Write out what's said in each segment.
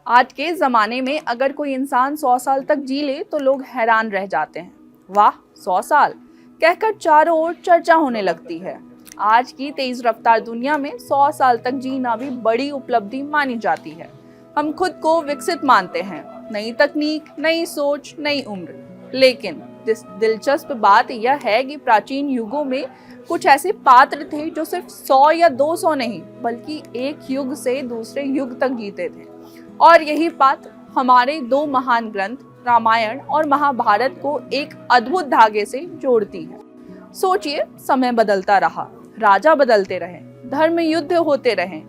आज के ज़माने में अगर कोई इंसान 100 साल तक जी ले तो लोग हैरान रह जाते हैं। वाह, 100 साल कहकर चारों ओर चर्चा होने लगती है। आज की तेज रफ्तार दुनिया में 100 साल तक जीना भी बड़ी उपलब्धि मानी जाती है। हम खुद को विकसित मानते हैं, नई तकनीक, नई सोच, नई उम्र। लेकिन दिलचस्प बात यह है कि प्राचीन युगों में कुछ ऐसे पात्र थे जो सिर्फ 100 या 200 नहीं बल्कि एक युग से दूसरे युग तक जीते थे। और यही बात हमारे दो महान ग्रंथ रामायण और महाभारत को एक अद्भुत धागे से जोड़ती है। सोचिए, समय बदलता रहा, राजा बदलते रहे, धर्म युद्ध होते रहे,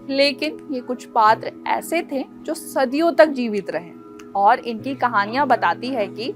लेकिन ये कुछ पात्र ऐसे थे जो सदियों तक जीवित रहे। और इनकी कहानियां बताती है कि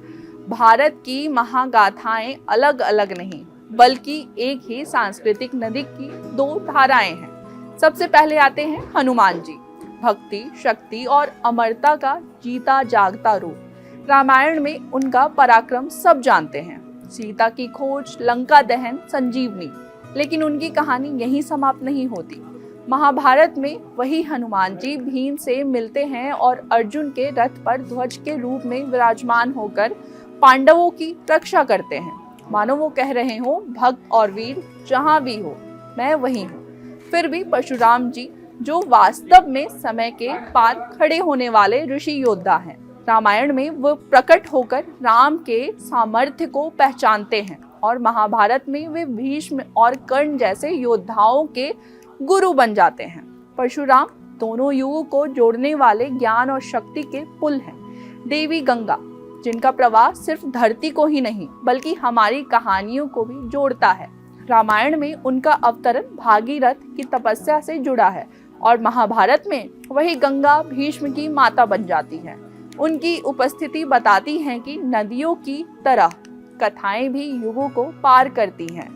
भारत की महागाथाएं अलग अलग नहीं बल्कि एक ही सांस्कृतिक नदी की दो धाराएं हैं। सबसे पहले आते हैं हनुमान जी, भक्ति, शक्ति और अमरता का जीता जागता रूप। रामायण में उनका पराक्रम सब जानते हैं, सीता की खोज, लंका दहन, संजीवनी। लेकिन उनकी कहानी यहीं समाप्त नहीं होती। महाभारत में वही हनुमान जी भीम से मिलते हैं और अर्जुन के रथ पर ध्वज के रूप में विराजमान होकर पांडवों की रक्षा करते हैं। मानो वो कह रहे हो, भक्त और वीर जहां भी हो मैं वहीं हूँ। फिर भी परशुराम जी, जो वास्तव में समय के पार खड़े होने वाले ऋषि योद्धा हैं, रामायण में वो प्रकट होकर राम के सामर्थ्य को पहचानते हैं और महाभारत में वे भीष्म और कर्ण जैसे योद्धाओं के गुरु बन जाते हैं। परशुराम दोनों युगों को जोड़ने वाले ज्ञान और शक्ति के पुल हैं। देवी गंगा, जिनका प्रवाह सिर्फ धरती को ही नहीं बल्कि हमारी कहानियों को भी जोड़ता है। रामायण में उनका अवतरण भागीरथ की तपस्या से जुड़ा है और महाभारत में वही गंगा भीष्म की माता बन जाती है। उनकी उपस्थिति बताती है कि नदियों की तरह कथाएं भी युगों को पार करती हैं।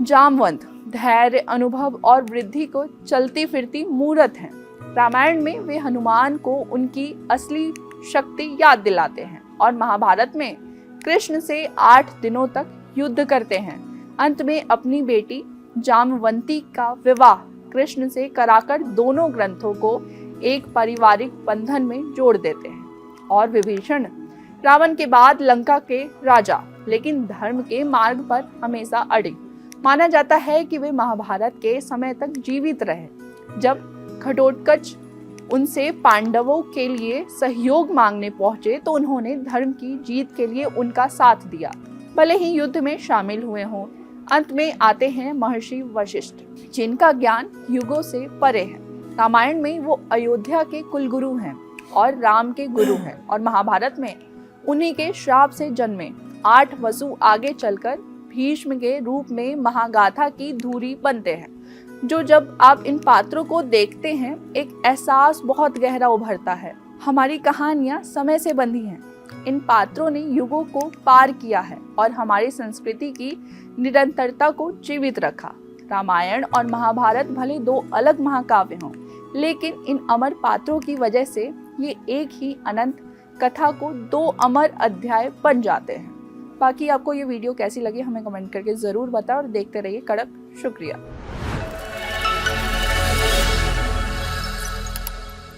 जामवंत धैर्य, अनुभव और वृद्धि को चलती फिरती मूर्त हैं। रामायण में वे हनुमान को उनकी असली शक्ति याद दिलाते हैं और महाभारत में कृष्ण से 8 दिनों तक युद्ध करते हैं। अंत में अपनी बेटी जामवंती का विवाह कृष्ण से कराकर दोनों ग्रंथों को एक पारिवारिक बंधन में जोड़ देते हैं। और विभीषण, रावण के बाद लंका के राजा, लेकिन धर्म के मार्ग पर हमेशा अड़े। माना जाता है कि वे महाभारत के समय तक जीवित रहे। जब घटोत्कच उनसे पांडवों के लिए सहयोग मांगने पहुंचे तो उन्होंने धर्म की जीत के लिए उनका साथ दिया, भले ही युद्ध में शामिल हुए हों। अंत में आते हैं महर्षि वशिष्ठ, जिनका ज्ञान युगों से परे है। रामायण में वो अयोध्या के कुलगुरु हैं और राम के गुरु हैं, और महाभारत में उन्हीं के श्राप से जन्मे 8 वसु आगे चलकर भीष्म के रूप में महागाथा की धुरी बनते हैं। जब आप इन पात्रों को देखते हैं, एक एहसास बहुत गहरा उभरता है। हमारी कहानियां समय से बंधी हैं। इन पात्रों ने युगों को पार किया है और हमारी संस्कृति की निरंतरता को जीवित रखा। रामायण और महाभारत भले 2 अलग महाकाव्य हों, लेकिन इन अमर पात्रों की वजह से ये एक ही अनंत कथा को 2 अमर अध्याय बन जाते हैं। बाकी आपको ये वीडियो कैसी लगी हमें कमेंट करके ज़रूर बताओ और देखते रहिए कड़क। शुक्रिया।